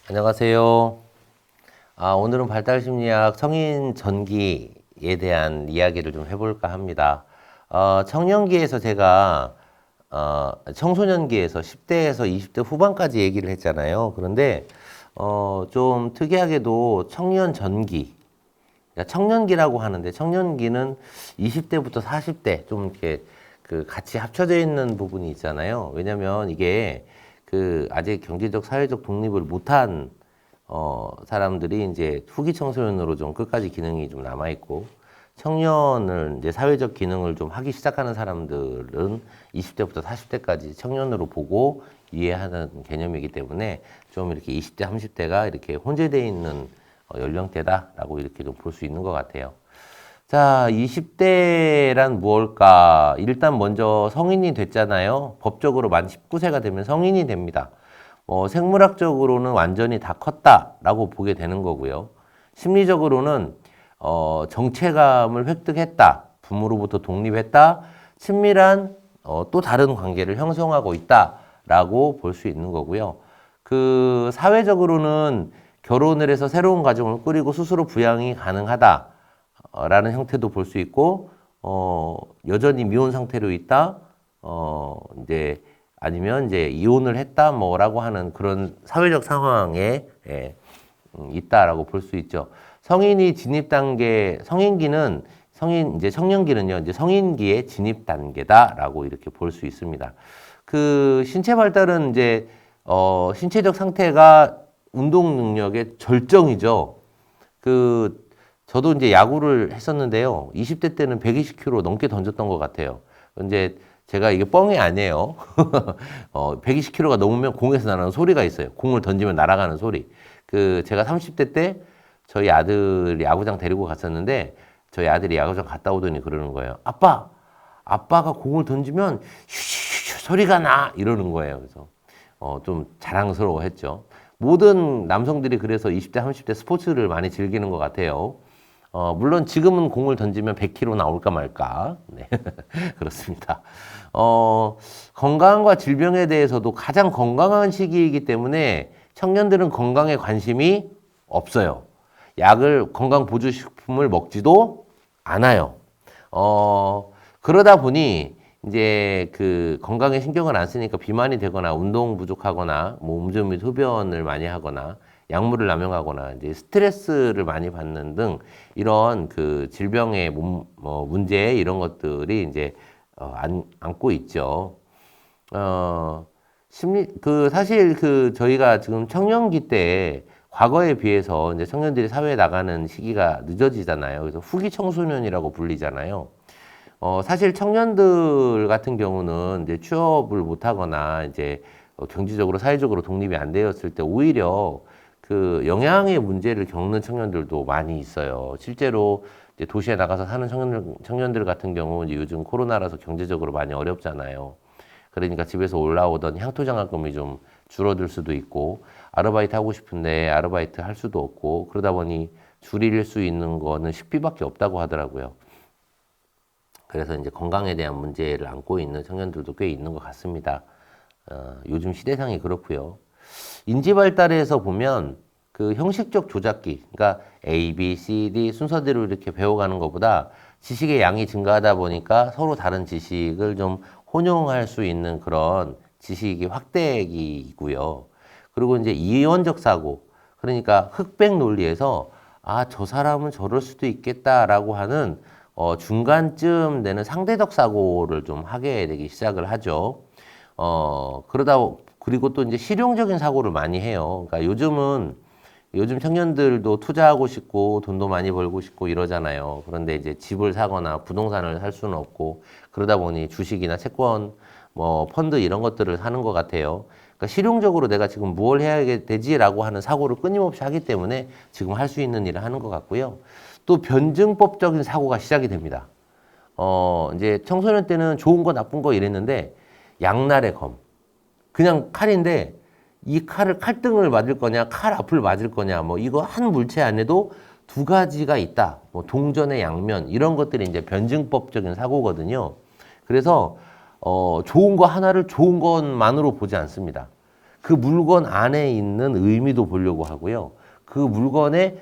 안녕하세요. 오늘은 발달심리학 성인 전기에 대한 이야기를 좀 해볼까 합니다. 청년기에서 제가 청소년기에서 10대에서 20대 후반까지 얘기를 했잖아요. 그런데 좀 특이하게도 청년 전기, 그러니까 청년기라고 하는데 청년기는 20대부터 40대 좀 이렇게 같이 합쳐져 있는 부분이 있잖아요. 왜냐면 이게 아직 경제적, 사회적 독립을 못한 사람들이 이제 후기 청소년으로 좀 끝까지 기능이 좀 남아있고, 청년을 이제 사회적 기능을 좀 하기 시작하는 사람들은 20대부터 40대까지 청년으로 보고 이해하는 개념이기 때문에 좀 이렇게 20대, 30대가 이렇게 혼재되어 있는 연령대다라고 이렇게 좀 볼 수 있는 것 같아요. 자, 20대란 무엇일까? 일단 먼저 성인이 됐잖아요. 법적으로 만 19세가 되면 성인이 됩니다. 생물학적으로는 완전히 다 컸다라고 보게 되는 거고요. 심리적으로는 정체감을 획득했다. 부모로부터 독립했다. 친밀한 또 다른 관계를 형성하고 있다라고 볼 수 있는 거고요. 사회적으로는 결혼을 해서 새로운 가정을 꾸리고 스스로 부양이 가능하다. 라는 형태도 볼 수 있고, 여전히 미혼 상태로 있다, 아니면 이혼을 했다, 뭐라고 하는 그런 사회적 상황에, 있다라고 볼 수 있죠. 성인이 진입 단계, 청년기는요, 성인기의 진입 단계다라고 이렇게 볼 수 있습니다. 신체 발달은 신체적 상태가 운동 능력의 절정이죠. 저도 야구를 했었는데요. 20대 때는 120km 넘게 던졌던 것 같아요. 제가 이게 뻥이 아니에요. 120km가 넘으면 공에서 나는 소리가 있어요. 공을 던지면 날아가는 소리. 제가 30대 때 저희 아들이 야구장 데리고 갔었는데, 저희 아들이 야구장 갔다 오더니 그러는 거예요. 아빠가 공을 던지면 슈슈슈 소리가 나! 이러는 거예요. 그래서 좀 자랑스러워 했죠. 모든 남성들이 그래서 20대, 30대 스포츠를 많이 즐기는 것 같아요. 물론 지금은 공을 던지면 100km 나올까 말까. 네. 그렇습니다. 건강과 질병에 대해서도 가장 건강한 시기이기 때문에 청년들은 건강에 관심이 없어요. 건강보조식품을 먹지도 않아요. 그러다 보니 건강에 신경을 안 쓰니까 비만이 되거나 운동 부족하거나 음주 및 흡연을 많이 하거나 약물을 남용하거나 스트레스를 많이 받는 등 이런 질병의 문제 이런 것들이 안고 있죠. 사실 저희가 지금 청년기 때 과거에 비해서 청년들이 사회에 나가는 시기가 늦어지잖아요. 그래서 후기 청소년이라고 불리잖아요. 사실 청년들 같은 경우는 취업을 못하거나 경제적으로 사회적으로 독립이 안 되었을 때 오히려 영양의 문제를 겪는 청년들도 많이 있어요. 실제로 도시에 나가서 사는 청년들 같은 경우 요즘 코로나라서 경제적으로 많이 어렵잖아요. 그러니까 집에서 올라오던 향토장학금이 좀 줄어들 수도 있고, 아르바이트 하고 싶은데 아르바이트 할 수도 없고, 그러다 보니 줄일 수 있는 거는 식비밖에 없다고 하더라고요. 그래서 건강에 대한 문제를 안고 있는 청년들도 꽤 있는 것 같습니다. 요즘 시대상이 그렇고요. 인지 발달에서 보면 형식적 조작기, 그러니까 A, B, C, D 순서대로 이렇게 배워가는 것보다 지식의 양이 증가하다 보니까 서로 다른 지식을 좀 혼용할 수 있는 그런 지식이 확대기이고요. 그리고 이원적 사고, 그러니까 흑백 논리에서 저 사람은 저럴 수도 있겠다라고 하는 중간쯤 되는 상대적 사고를 좀 하게 되기 시작을 하죠. 그리고 또 실용적인 사고를 많이 해요. 그러니까 요즘 청년들도 투자하고 싶고 돈도 많이 벌고 싶고 이러잖아요. 그런데 집을 사거나 부동산을 살 수는 없고, 그러다 보니 주식이나 채권, 펀드 이런 것들을 사는 것 같아요. 그러니까 실용적으로 내가 지금 뭘 해야 되지라고 하는 사고를 끊임없이 하기 때문에 지금 할 수 있는 일을 하는 것 같고요. 또 변증법적인 사고가 시작이 됩니다. 청소년 때는 좋은 거 나쁜 거 이랬는데, 양날의 검. 그냥 칼인데 이 칼을 칼등을 맞을 거냐 칼 앞을 맞을 거냐 이거 한 물체 안에도 두 가지가 있다. 뭐 동전의 양면 이런 것들이 이제 변증법적인 사고거든요. 그래서 좋은 거 하나를 좋은 것만으로 보지 않습니다. 그 물건 안에 있는 의미도 보려고 하고요. 그 물건에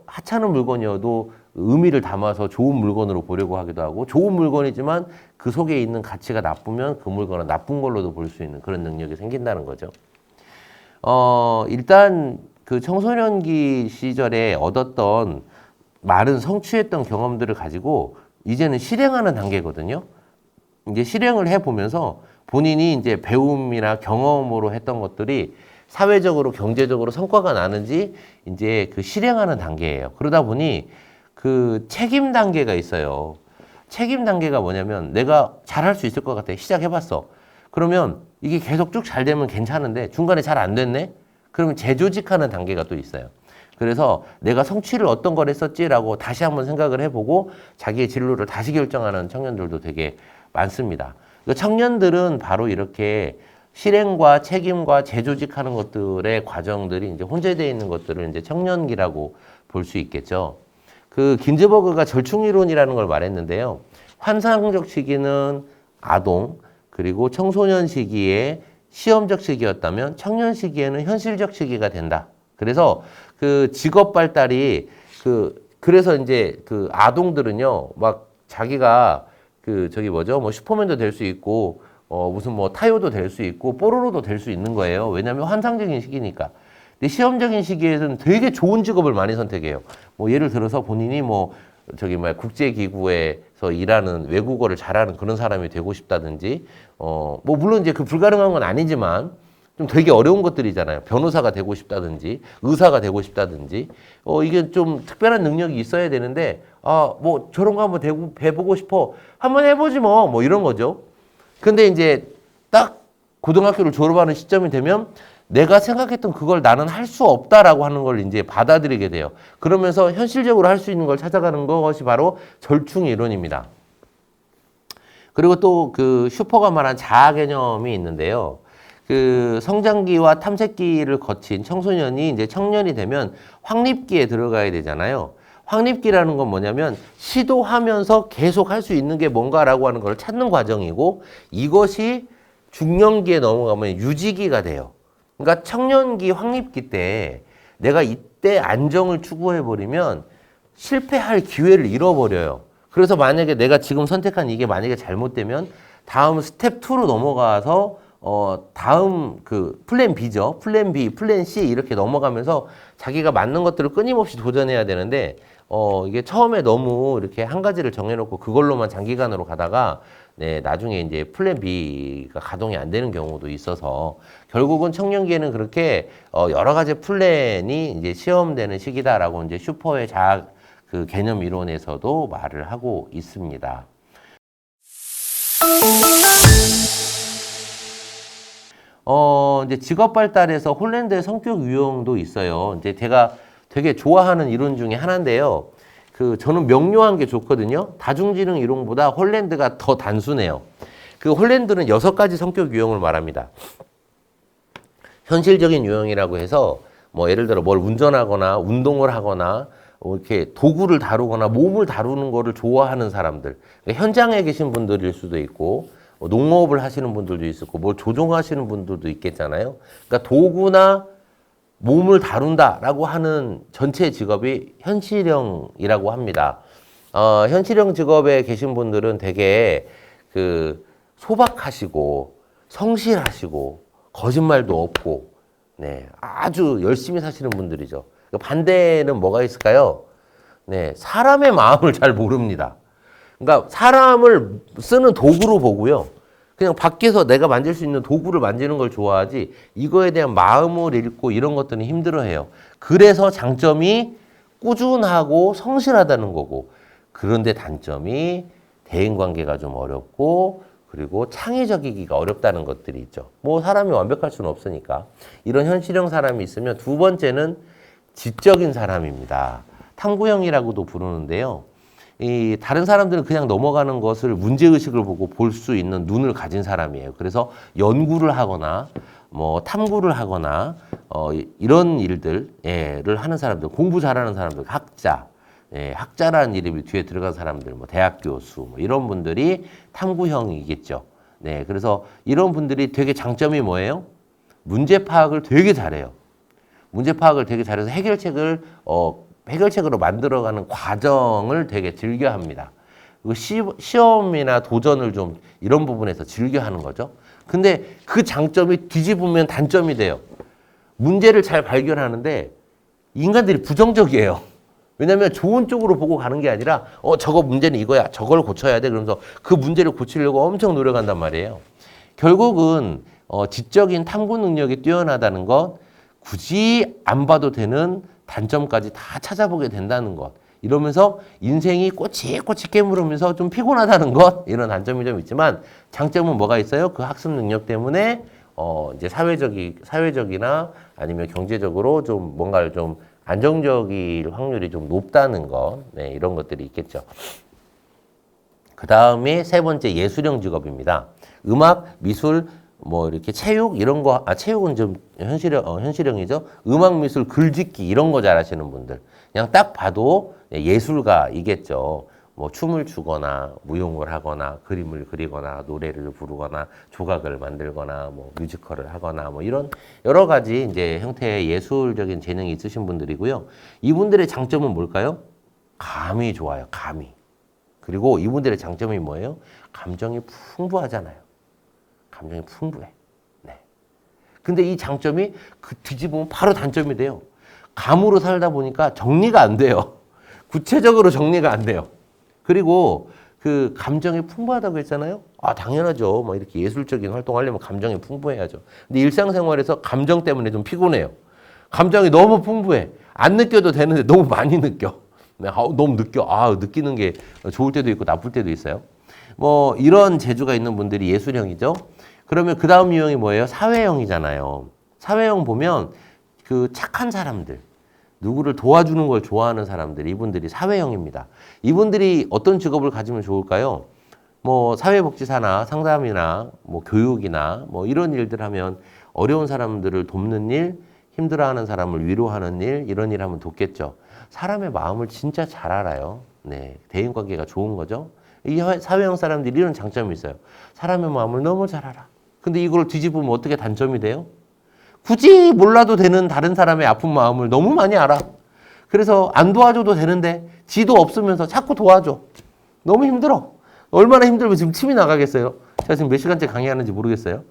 하찮은 물건이어도 의미를 담아서 좋은 물건으로 보려고 하기도 하고, 좋은 물건이지만 그 속에 있는 가치가 나쁘면 그 물건은 나쁜 걸로도 볼 수 있는 그런 능력이 생긴다는 거죠. 일단 그 청소년기 시절에 얻었던 많은 성취했던 경험들을 가지고 이제는 실행하는 단계거든요. 이제 실행을 해보면서 본인이 이제 배움이나 경험으로 했던 것들이 사회적으로, 경제적으로 성과가 나는지 이제 그 실행하는 단계예요. 그러다 보니 그 책임 단계가 있어요. 책임 단계가 뭐냐면 내가 잘할 수 있을 것 같아. 시작해봤어. 그러면 이게 계속 쭉 잘 되면 괜찮은데 중간에 잘 안 됐네? 그러면 재조직하는 단계가 또 있어요. 그래서 내가 성취를 어떤 걸 했었지라고 다시 한번 생각을 해보고 자기의 진로를 다시 결정하는 청년들도 되게 많습니다. 청년들은 바로 이렇게 실행과 책임과 재조직하는 것들의 과정들이 이제 혼재되어 있는 것들을 이제 청년기라고 볼 수 있겠죠. 그 긴즈버그가 절충이론이라는 걸 말했는데요. 환상적 시기는 아동, 그리고 청소년 시기에 시험적 시기였다면 청년 시기에는 현실적 시기가 된다. 그래서 그 직업 발달이 그래서 이제 그 아동들은요, 막 자기가 뭐 슈퍼맨도 될 수 있고, 무슨 뭐 타요도 될 수 있고, 뽀로로도 될 수 있는 거예요. 왜냐하면 환상적인 시기니까. 근데 시험적인 시기에는 되게 좋은 직업을 많이 선택해요. 뭐 예를 들어서 본인이 국제기구에서 일하는 외국어를 잘하는 그런 사람이 되고 싶다든지, 뭐 물론 이제 그 불가능한 건 아니지만 좀 되게 어려운 것들이잖아요. 변호사가 되고 싶다든지, 의사가 되고 싶다든지, 이게 좀 특별한 능력이 있어야 되는데, 뭐 저런 거 한번 해보고 싶어. 한번 해보지 뭐 이런 거죠. 근데 이제 딱 고등학교를 졸업하는 시점이 되면 내가 생각했던 그걸 나는 할 수 없다라고 하는 걸 이제 받아들이게 돼요. 그러면서 현실적으로 할 수 있는 걸 찾아가는 것이 바로 절충 이론입니다. 그리고 또 그 슈퍼가 말한 자아 개념이 있는데요. 그 성장기와 탐색기를 거친 청소년이 이제 청년이 되면 확립기에 들어가야 되잖아요. 확립기라는 건 뭐냐면 시도하면서 계속 할 수 있는 게 뭔가라고 하는 걸 찾는 과정이고, 이것이 중년기에 넘어가면 유지기가 돼요. 그러니까 청년기 확립기 때 내가 이때 안정을 추구해버리면 실패할 기회를 잃어버려요. 그래서 만약에 내가 지금 선택한 이게 만약에 잘못되면 다음 스텝 2로 넘어가서 다음 그 플랜 B죠. 플랜 B, 플랜 C 이렇게 넘어가면서 자기가 맞는 것들을 끊임없이 도전해야 되는데, 이게 처음에 너무 이렇게 한 가지를 정해놓고 그걸로만 장기간으로 가다가, 네, 나중에 이제 플랜 B가 가동이 안 되는 경우도 있어서 결국은 청년기에는 그렇게 여러 가지 플랜이 이제 시험되는 시기다라고 이제 슈퍼의 그 개념 이론에서도 말을 하고 있습니다. 이제 직업 발달에서 홀랜드의 성격 유형도 있어요. 이제 제가 되게 좋아하는 이론 중에 하나인데요. 저는 명료한 게 좋거든요. 다중지능 이론보다 홀랜드가 더 단순해요. 그 홀랜드는 6가지 성격 유형을 말합니다. 현실적인 유형이라고 해서 뭐 예를 들어 뭘 운전하거나 운동을 하거나 이렇게 도구를 다루거나 몸을 다루는 거를 좋아하는 사람들. 그러니까 현장에 계신 분들일 수도 있고, 농업을 하시는 분들도 있었고, 뭘 조종하시는 분들도 있겠잖아요. 그러니까 도구나 몸을 다룬다라고 하는 전체 직업이 현실형이라고 합니다. 현실형 직업에 계신 분들은 되게 소박하시고 성실하시고 거짓말도 없고, 네, 아주 열심히 사시는 분들이죠. 반대는 뭐가 있을까요? 네, 사람의 마음을 잘 모릅니다. 그러니까 사람을 쓰는 도구로 보고요. 그냥 밖에서 내가 만질 수 있는 도구를 만지는 걸 좋아하지 이거에 대한 마음을 읽고 이런 것들은 힘들어해요. 그래서 장점이 꾸준하고 성실하다는 거고, 그런데 단점이 대인관계가 좀 어렵고 그리고 창의적이기가 어렵다는 것들이 있죠. 뭐 사람이 완벽할 수는 없으니까. 이런 현실형 사람이 있으면 두 번째는 지적인 사람입니다. 탐구형이라고도 부르는데요. 이 다른 사람들은 그냥 넘어가는 것을 문제의식을 보고 볼 수 있는 눈을 가진 사람이에요. 그래서 연구를 하거나 뭐 탐구를 하거나 이런 일들을 하는 사람들, 공부 잘하는 사람들, 학자, 학자라는 이름이 뒤에 들어간 사람들, 뭐 대학 교수, 뭐 이런 분들이 탐구형이겠죠. 네, 그래서 이런 분들이 되게 장점이 뭐예요? 문제 파악을 되게 잘해요. 문제 파악을 되게 잘해서 해결책으로 만들어가는 과정을 되게 즐겨합니다. 그리고 시험이나 도전을 좀 이런 부분에서 즐겨하는 거죠. 근데 그 장점이 뒤집으면 단점이 돼요. 문제를 잘 발견하는데 인간들이 부정적이에요. 왜냐하면 좋은 쪽으로 보고 가는 게 아니라 저거 문제는 이거야. 저걸 고쳐야 돼. 그러면서 그 문제를 고치려고 엄청 노력한단 말이에요. 결국은 지적인 탐구 능력이 뛰어나다는 것, 굳이 안 봐도 되는 단점까지 다 찾아보게 된다는 것. 이러면서 인생이 꼬치꼬치 깨물으면서 좀 피곤하다는 것. 이런 단점이 좀 있지만 장점은 뭐가 있어요? 그 학습 능력 때문에 이제 사회적이나 아니면 경제적으로 좀 뭔가를 좀 안정적일 확률이 좀 높다는 것. 네, 이런 것들이 있겠죠. 그 다음에 세 번째 예술형 직업입니다. 음악, 미술, 뭐 이렇게 체육 이런 거, 체육은 좀 현실형이죠. 음악, 미술, 글짓기 이런 거 잘하시는 분들, 그냥 딱 봐도 예술가이겠죠. 뭐 춤을 추거나 무용을 하거나 그림을 그리거나 노래를 부르거나 조각을 만들거나 뭐 뮤지컬을 하거나 뭐 이런 여러 가지 이제 형태의 예술적인 재능이 있으신 분들이고요. 이분들의 장점은 뭘까요? 감이 좋아요. 감이. 그리고 이분들의 장점이 뭐예요? 감정이 풍부하잖아요. 감정이 풍부해. 네. 근데 이 장점이 그 뒤집으면 바로 단점이 돼요. 감으로 살다 보니까 정리가 안 돼요. 구체적으로 정리가 안 돼요. 그리고 그 감정이 풍부하다고 했잖아요. 당연하죠. 뭐 이렇게 예술적인 활동하려면 감정이 풍부해야죠. 근데 일상생활에서 감정 때문에 좀 피곤해요. 감정이 너무 풍부해. 안 느껴도 되는데 너무 많이 느껴. 네, 너무 느껴. 느끼는 게 좋을 때도 있고 나쁠 때도 있어요. 뭐 이런 재주가 있는 분들이 예술형이죠. 그러면 그 다음 유형이 뭐예요? 사회형이잖아요. 사회형 보면 그 착한 사람들, 누구를 도와주는 걸 좋아하는 사람들, 이분들이 사회형입니다. 이분들이 어떤 직업을 가지면 좋을까요? 뭐 사회복지사나 상담이나 뭐 교육이나 뭐 이런 일들 하면 어려운 사람들을 돕는 일, 힘들어하는 사람을 위로하는 일, 이런 일 하면 돕겠죠. 사람의 마음을 진짜 잘 알아요. 네, 대인관계가 좋은 거죠. 이 사회형 사람들이 이런 장점이 있어요. 사람의 마음을 너무 잘 알아. 근데 이걸 뒤집으면 어떻게 단점이 돼요? 굳이 몰라도 되는 다른 사람의 아픈 마음을 너무 많이 알아. 그래서 안 도와줘도 되는데 지도 없으면서 자꾸 도와줘. 너무 힘들어. 얼마나 힘들면 지금 침이 나가겠어요. 제가 지금 몇 시간째 강의하는지 모르겠어요.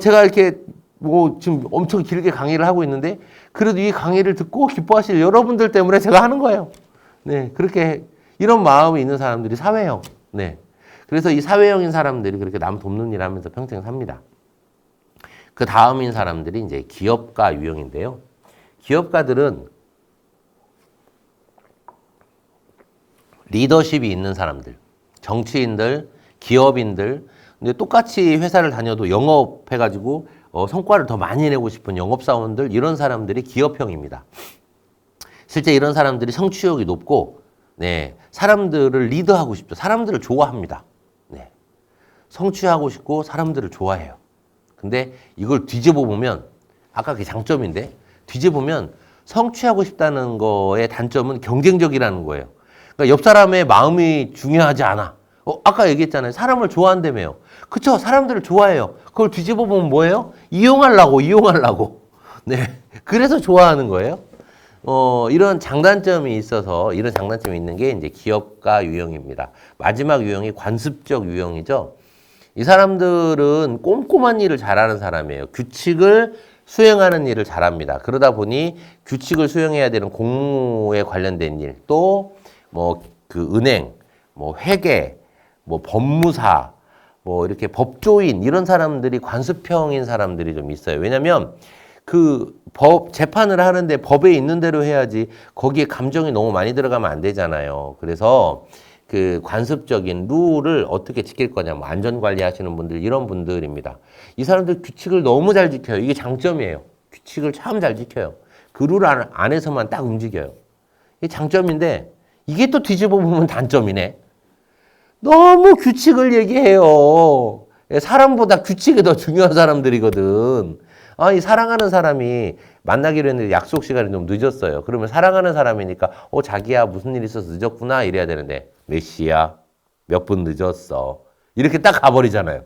제가 이렇게 뭐 지금 엄청 길게 강의를 하고 있는데 그래도 이 강의를 듣고 기뻐하실 여러분들 때문에 제가 하는 거예요. 네, 그렇게 이런 마음이 있는 사람들이 사회형. 네. 그래서 이 사회형인 사람들이 그렇게 남 돕는 일 하면서 평생 삽니다. 그 다음인 사람들이 이제 기업가 유형인데요. 기업가들은 리더십이 있는 사람들, 정치인들, 기업인들, 근데 똑같이 회사를 다녀도 영업해가지고 성과를 더 많이 내고 싶은 영업사원들, 이런 사람들이 기업형입니다. 실제 이런 사람들이 성취욕이 높고, 네, 사람들을 리드하고 싶죠. 사람들을 좋아합니다. 네, 성취하고 싶고 사람들을 좋아해요. 근데 이걸 뒤집어 보면, 아까 그게 장점인데, 뒤집으면 성취하고 싶다는 거의 단점은 경쟁적이라는 거예요. 그러니까 옆 사람의 마음이 중요하지 않아. 아까 얘기했잖아요. 사람을 좋아한다며요. 그쵸? 사람들을 좋아해요. 그걸 뒤집어 보면 뭐예요? 이용하려고. 네. 그래서 좋아하는 거예요. 이런 장단점이 있어서, 이런 장단점이 있는 게 이제 기업가 유형입니다. 마지막 유형이 관습적 유형이죠. 이 사람들은 꼼꼼한 일을 잘하는 사람이에요. 규칙을 수행하는 일을 잘합니다. 그러다 보니 규칙을 수행해야 되는 공무에 관련된 일, 또 뭐 그 은행, 뭐 회계, 뭐 법무사, 뭐 이렇게 법조인, 이런 사람들이 관습형인 사람들이 좀 있어요. 왜냐면 그 재판을 하는데 법에 있는 대로 해야지 거기에 감정이 너무 많이 들어가면 안 되잖아요. 그래서 그 관습적인 룰을 어떻게 지킬 거냐, 뭐 안전관리 하시는 분들, 이런 분들입니다. 이 사람들 규칙을 너무 잘 지켜요. 이게 장점이에요. 규칙을 참 잘 지켜요. 그 룰 안에서만 딱 움직여요. 이게 장점인데, 이게 또 뒤집어 보면 단점이네. 너무 규칙을 얘기해요. 사람보다 규칙이 더 중요한 사람들이거든. 아니, 사랑하는 사람이 만나기로 했는데 약속 시간이 좀 늦었어요. 그러면 사랑하는 사람이니까, 자기야, 무슨 일 있어서 늦었구나. 이래야 되는데, 몇 시야? 몇 분 늦었어. 이렇게 딱 가버리잖아요.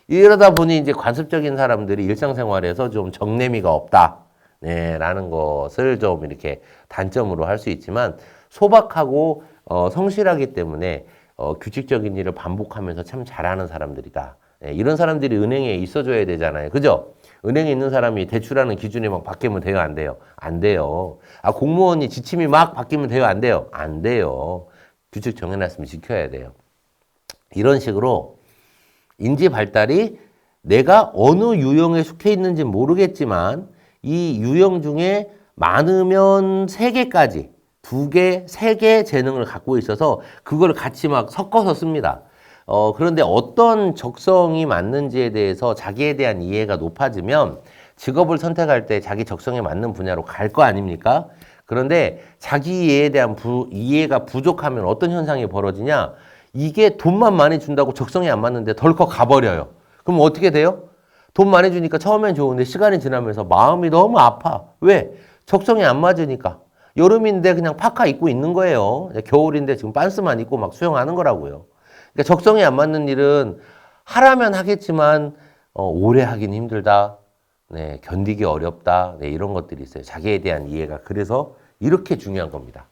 이러다 보니 이제 관습적인 사람들이 일상생활에서 좀 정내미가 없다. 네, 라는 것을 좀 이렇게 단점으로 할 수 있지만, 소박하고, 성실하기 때문에, 규칙적인 일을 반복하면서 참 잘하는 사람들이다. 네, 이런 사람들이 은행에 있어줘야 되잖아요. 그죠? 은행에 있는 사람이 대출하는 기준이 막 바뀌면 돼요? 안 돼요? 안 돼요. 공무원이 지침이 막 바뀌면 돼요? 안 돼요? 안 돼요. 규칙 정해놨으면 지켜야 돼요. 이런 식으로 인지 발달이 내가 어느 유형에 속해 있는지 모르겠지만 이 유형 중에 많으면 3개까지 2개, 3개 재능을 갖고 있어서 그걸 같이 막 섞어서 씁니다. 그런데 어떤 적성이 맞는지에 대해서 자기에 대한 이해가 높아지면 직업을 선택할 때 자기 적성에 맞는 분야로 갈 거 아닙니까? 그런데 자기 이해에 대한 이해가 부족하면 어떤 현상이 벌어지냐? 이게 돈만 많이 준다고 적성이 안 맞는데 덜컥 가버려요. 그럼 어떻게 돼요? 돈 많이 주니까 처음엔 좋은데 시간이 지나면서 마음이 너무 아파. 왜? 적성이 안 맞으니까. 여름인데 그냥 파카 입고 있는 거예요. 겨울인데 지금 반스만 입고 막 수영하는 거라고요. 그러니까 적성이 안 맞는 일은 하라면 하겠지만 오래 하긴 힘들다. 네, 견디기 어렵다. 네, 이런 것들이 있어요. 자기에 대한 이해가. 그래서 이렇게 중요한 겁니다.